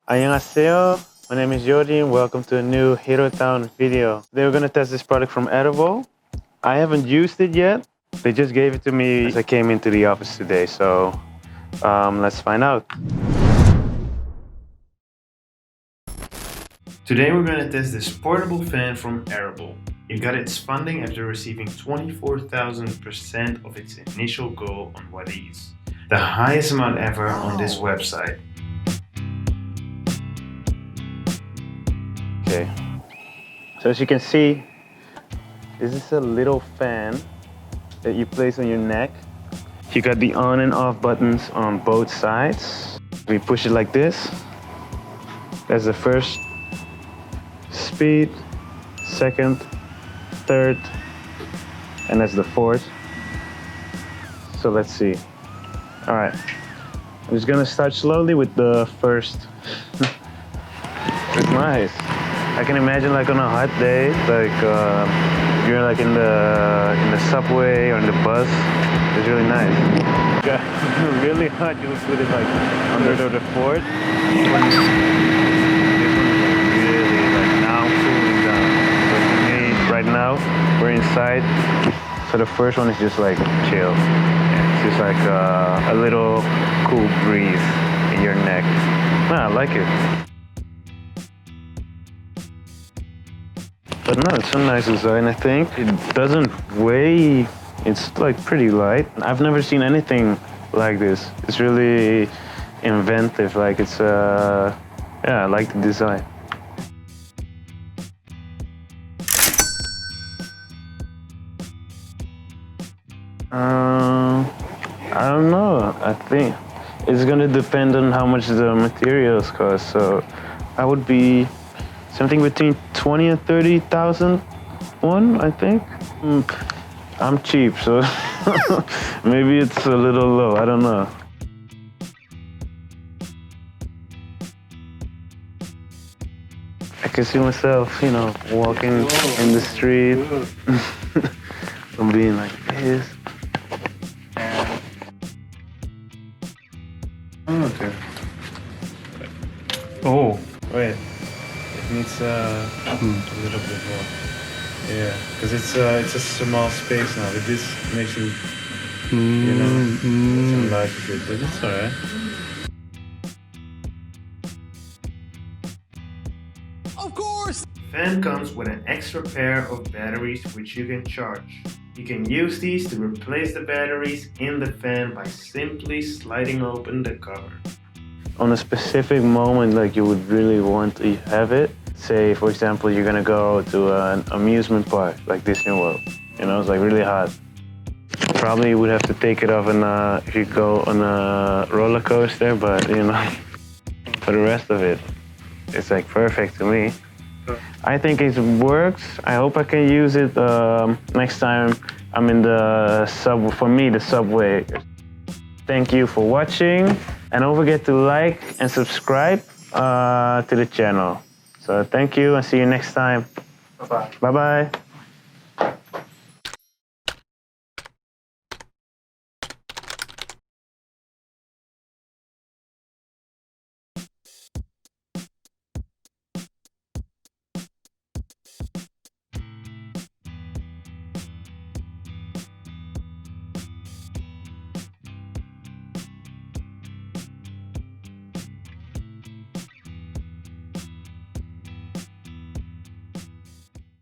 안녕하세요. My name is Jordi and welcome to a new Hero Town video. Today we're gonna test this product from Earable. I haven't used it yet. They just gave it to me as I came into the office today, so let's find out. Today we're gonna test this portable fan from Earable. It got its funding after receiving 24,000% of its initial goal on Wadiz, the highest amount ever on this website. Okay, so as you can see, this is a little fan that you place on your neck. You got the on and off buttons on both sides. We push it like this. That's the first speed, second, third, and that's the fourth. So let's see. All right, I'm just gonna start slowly with the first. It's nice. I can imagine like on a hot day, like you're like in the subway or in the bus. It's really nice. Yeah, really hot. You would put it like under the fourth. This one is really like now cooling down. So for me, right now we're inside. So the first one is just like chill. Yeah, it's just like a little cool breeze in your neck. I like it. But no, it's a nice design, I think. It doesn't weigh, it's like pretty light. I've never seen anything like this. It's really inventive, like it's, yeah, I like the design. I don't know, I think it's gonna depend on how much the materials cost, so I would be something between 20 and 30,000 won, I think. I'm cheap, so maybe it's a little low, I don't know. I can see myself, you know, walking in the street and being like this. Okay. Oh, wait. It needs a little bit more. Yeah, because it's a small space now. But this makes it, you know, enlarge a bit, but it's alright. Of course! Fan comes with an extra pair of batteries which you can charge. You can use these to replace the batteries in the fan by simply sliding open the cover. On a specific moment, like you would really want to have it. Say, for example, you're gonna go to an amusement park like Disney World. You know, it's like really hot. Probably you would have to take it off if you go on a roller coaster, but you know, for the rest of it, it's like perfect to me. I think it works. I hope I can use it next time I'm in the subway. For me, the subway. Thank you for watching, and don't forget to like and subscribe to the channel. So thank you and see you next time. Bye-bye. Bye-bye.